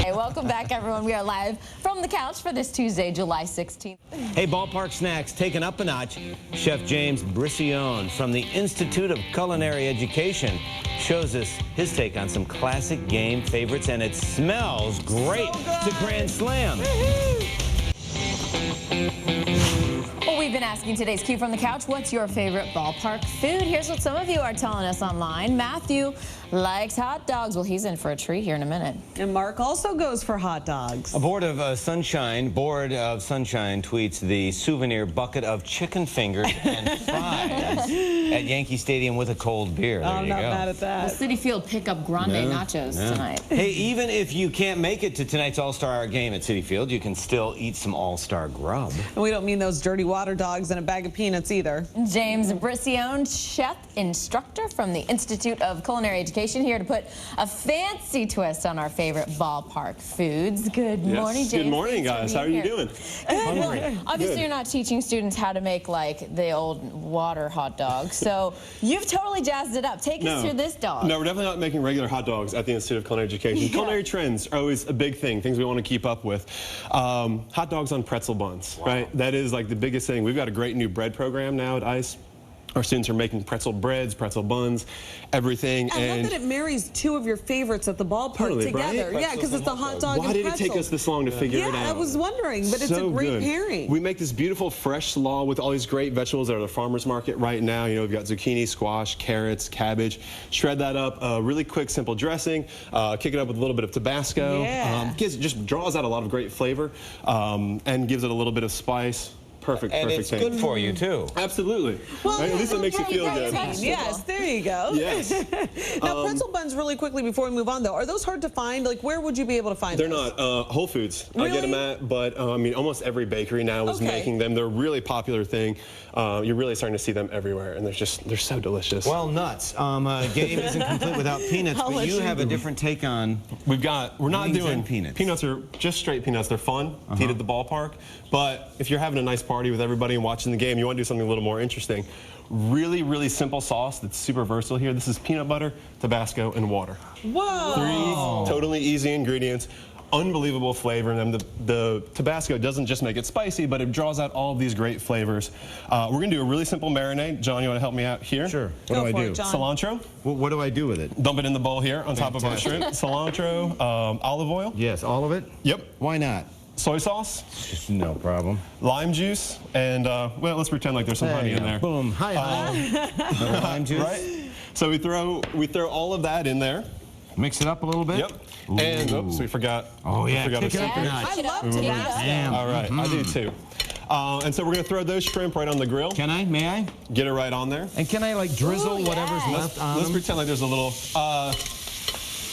Hey, welcome back, everyone. We are live from the couch for this Tuesday, July 16th. Hey, ballpark snacks taken up a notch. Chef James Brissillon from the Institute of Culinary Education shows us his take on some classic game favorites, and it smells great. It's a grand slam. Well, we've been asking today's Q from the couch, what's your favorite ballpark food? Here's what some of you are telling us online. Matthew likes hot dogs. Well, he's in for a treat here in a minute. And Mark also goes for hot dogs. A board of Sunshine tweets the souvenir bucket of chicken fingers and fries at Yankee Stadium with a cold beer. There I'm you not go. mad at that. The Citi Field pick up grande nachos tonight. Hey, even if you can't make it to tonight's All-Star game at Citi Field, you can still eat some All-Star grub. And we don't mean those dirty water dogs and a bag of peanuts either. James Brissillon, chef instructor from the Institute of Culinary Education, here to put a fancy twist on our favorite ballpark foods. Good morning, James. Good morning, guys. How are you doing? Good. Well, obviously, you're not teaching students how to make like the old water hot dogs, so you've totally jazzed it up. Take us through this dog. No, we're definitely not making regular hot dogs at the Institute of Culinary Education. Culinary trends are always a big thing, things we want to keep up with. Hot dogs on pretzel buns, right? That is like the biggest thing. We've got a great new bread program now at ICE. Our students are making pretzel breads, pretzel buns, everything. I love that it marries two of your favorites at the ballpark together. Right? Yeah, because it's a hot dog Why and did pretzel. it take us this long to figure it out? Yeah, I was wondering, but it's a great pairing. We make this beautiful fresh slaw with all these great vegetables that are at the farmer's market right now. You know, we've got zucchini, squash, carrots, cabbage. Shred that up, really quick, simple dressing. Kick it up with a little bit of Tabasco. Yeah. Just draws out a lot of great flavor and gives it a little bit of spice. Perfect it's thing. good for you, too. Absolutely. Well, right? At least it makes you feel good. Yes, there you go. Yes. Now, pretzel buns, really quickly before we move on, though, are those hard to find? Like, where would you be able to find They're those? not. Whole Foods, I get them at, but I mean, almost every bakery now is making them. They're a really popular thing. You're really starting to see them everywhere, and they're so delicious. Well, nuts. Game isn't complete without peanuts, but you have a different take on. We're not doing peanuts. Peanuts are just straight peanuts. They're fun to eat at the ballpark, but if you're having a nice party with everybody and watching the game, you want to do something a little more interesting. Really, really simple sauce that's super versatile here. This is peanut butter, Tabasco, and water. Whoa! 3 totally easy ingredients. Unbelievable flavor in them. The Tabasco doesn't just make it spicy, but it draws out all of these great flavors. We're going to do a really simple marinade. John, you want to help me out here? Sure. Go What do I for do? it, John. Cilantro. What do I do with it? Dump it in the bowl here on top of our shrimp. Cilantro, olive oil. Yes, all of it? Yep. Why not? Soy sauce. No problem. Lime juice, and well, let's pretend like there's some honey in there. Boom. Hi, honey. Lime juice. Right? So we throw all of that in there. Mix it up a little bit. Yep. Ooh. And oops, we forgot. Oh yeah. We forgot Kick it up a notch. I love Tabasco. All right, I do too. And so we're going to throw those shrimp right on the grill. Can I? May I? Get it right on there. And can I like drizzle whatever's left on Let's them? pretend like there's a little.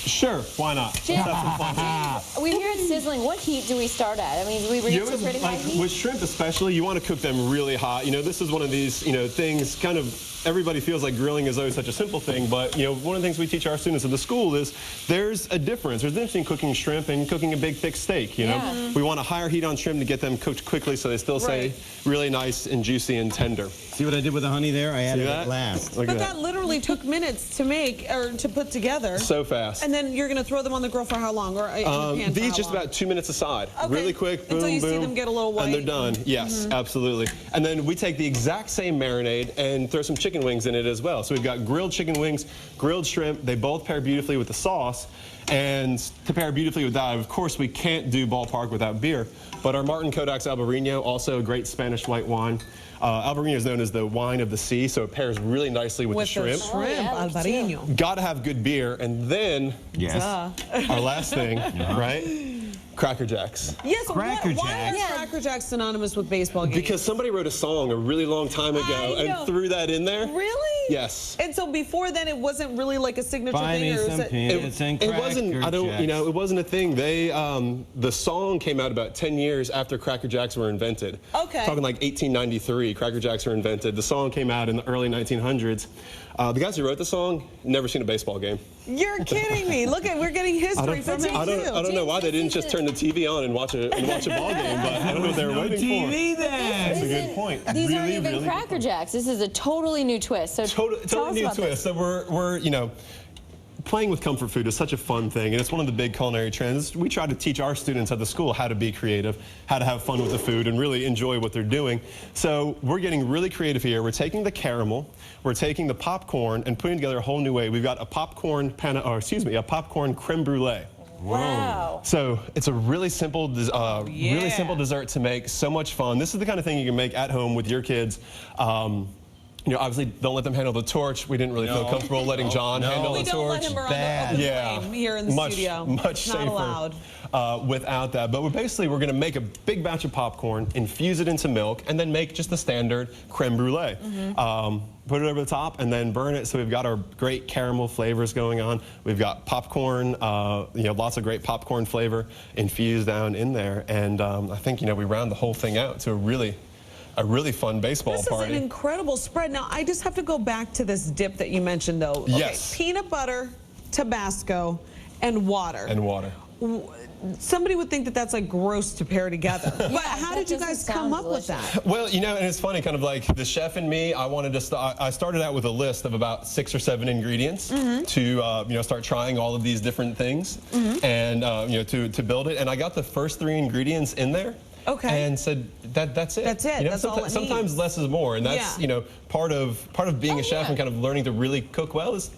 Sure, why not? Let's have some fun. We hear it sizzling. What heat do we start at? I mean, do we bring it to pretty high heat? With shrimp especially, you want to cook them really hot. You know, this is one of these, things kind of. Everybody feels like grilling is always such a simple thing, but one of the things we teach our students at the school is there's a difference. There's a difference between cooking shrimp and cooking a big, thick steak. We want a higher heat on shrimp to get them cooked quickly, so they still stay really nice and juicy and tender. See what I did with the honey there? I added it last. Look But at that literally took minutes to make or to put together. So fast. And then you're going to throw them on the grill for how long? Or in the pan for These how just long? about 2 minutes aside. Okay. Really quick, boom, Until you boom. see them get a little white. And they're done. Yes, absolutely. And then we take the exact same marinade and throw some chicken wings in it as well. So we've got grilled chicken wings, grilled shrimp. They both pair beautifully with the sauce. And to pair beautifully with that, of course, we can't do ballpark without beer. But our Martin Kodak's Albarino, also a great Spanish white wine. Albarino is known as the wine of the sea, so it pairs really nicely with the shrimp. Albarino. Got to have good beer, and then our last thing, right? Cracker Jacks. Yes, Cracker why are Jacks. Cracker Jacks synonymous with baseball games? Because somebody wrote a song a really long time ago I know. and threw that in there. Really? Yes. And so before then, it wasn't really like a signature Buy thing, me or is some it? peanuts and It Cracker wasn't. Jacks. It wasn't a thing. They, the song came out about 10 years after Cracker Jacks were invented. Okay. Talking like 1893, Cracker Jacks were invented. The song came out in the early 1900s. The guys who wrote the song never seen a baseball game. You're kidding me! Look at, we're getting history from him I too. don't know why they didn't just turn the TV on and watch a ball game, but I don't know what they were waiting for. TV then. That's a good point. These aren't even Cracker Jacks. This is a totally new twist. So tell us Totally new about twist. this. So we're playing with comfort food is such a fun thing, and it's one of the big culinary trends. We try to teach our students at the school how to be creative, how to have fun with the food, and really enjoy what they're doing. So we're getting really creative here. We're taking the caramel, we're taking the popcorn, and putting together a whole new way. We've got a popcorn a popcorn creme brulee. Wow. So it's a really simple, really simple dessert to make. So much fun. This is the kind of thing you can make at home with your kids. You know, obviously, don't let them handle the torch. We didn't really feel comfortable letting John handle the torch. We don't let him around the open flame here in the studio. Much Not safer allowed. without that. But we're going to make a big batch of popcorn, infuse it into milk, and then make just the standard creme brulee. Put it over the top and then burn it. So we've got our great caramel flavors going on. We've got popcorn, you know, lots of great popcorn flavor infused down in there. And I think, you know, we round the whole thing out to a really fun baseball party. This is an incredible spread. Now, I just have to go back to this dip that you mentioned, though. Okay, Yes. Peanut butter, Tabasco, and water. And water. Somebody would think that that's like gross to pair together. But how did you doesn't guys come sound up with that? Well, you know, and it's funny, kind of like the chef and me, I wanted to I started out with a list of about 6 or 7 ingredients to, you know, start trying all of these different things and, you know, to build it. And I got the first 3 ingredients in there. Okay. And said that's it. That's it. You know, That's all it sometimes needs. less is more, and that's you know part of being a chef and kind of learning to really cook well is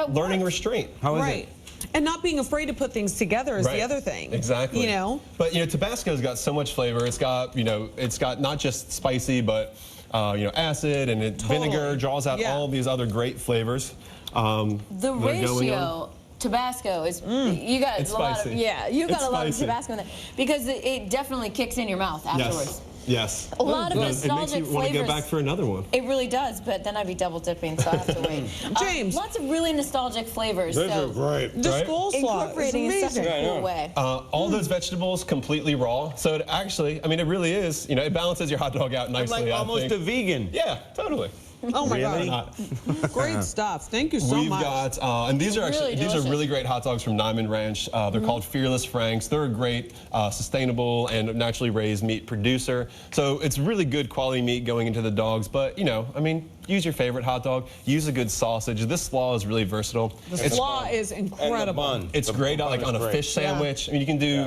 learning restraint. How is Right. And not being afraid to put things together is the other thing. Exactly. You know? But, you know, Tabasco's got so much flavor. It's got, you know, it's got not just spicy, but, you know, acid and vinegar draws out all these other great flavors. The ratio Tabasco is you got It's a lot spicy. of you got It's a lot of spicy. Tabasco in there because it definitely kicks in your mouth afterwards. Yes. A lot of It nostalgic makes you want to go flavors. back for another one. It really does, but then I'd be double dipping, so I have to wait. James. Lots of really nostalgic flavors. So great. The Right? coleslaw is incorporating in such amazing. a cool way. All those vegetables completely raw. So it actually, I mean, it really is, you know, it balances your hot dog out nicely. Like almost I think. a vegan. Yeah, totally. Oh my Really? God. Great stuff. Thank you so We've much. got, and these are actually, Really these are delicious. really great hot dogs from Nyman Ranch. They're called Fearless Franks. They're a great, sustainable and naturally raised meat producer. So it's really good quality meat going into the dogs. But, you know, I mean, use your favorite hot dog. Use a good sausage. This slaw is really versatile. The slaw is incredible. It's great like on a fish sandwich. I mean,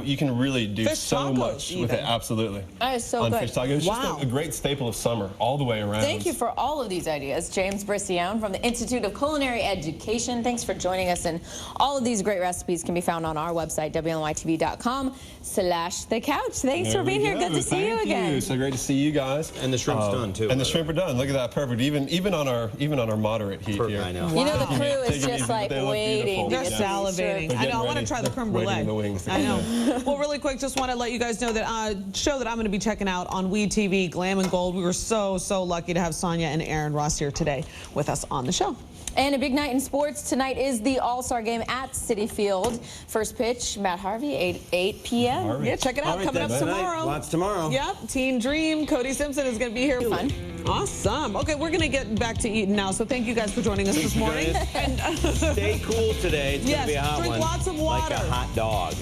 you can really do Fish so tacos much with even. it. Absolutely. That is so on good. fish tacos. It's Wow. just a great staple of summer all the way around. Thank you for all of these ideas. James Brisione from the Institute of Culinary Education. Thanks for joining us. And all of these great recipes can be found on our website, WNYTV.com/thecouch. Thanks for being here. Good to see you again. So great to see you guys. And the shrimp's done, too, And the by the shrimp are done. Look at that, perfect. Even on our moderate heat Perfect, here. I know. You know, the Wow. crew Take is it just easy, like but they look waiting. beautiful. to They're get these salivating. served. I know. I want to try the creme brulee. Waiting the wings to I come know. Well, really quick, just want to let you guys know that show that I'm going to be checking out on Weed TV, Glam and Gold. We were so lucky to have Sonia and Aaron Ross here today with us on the show. And a big night in sports. Tonight is the All-Star Game at Citi Field. First pitch, Matt Harvey, 8 p.m. Harvey. Yeah, check it out. All right, Coming up that's tonight. tomorrow. Lots tomorrow. Yep. Teen Dream. Cody Simpson is going to be here. Fun. Awesome. Okay, we're going to get back to eating now. So thank you guys for joining us this you morning. guys. And, Stay cool today. It's going to be a hot drink one. lots of water. Like a hot dog.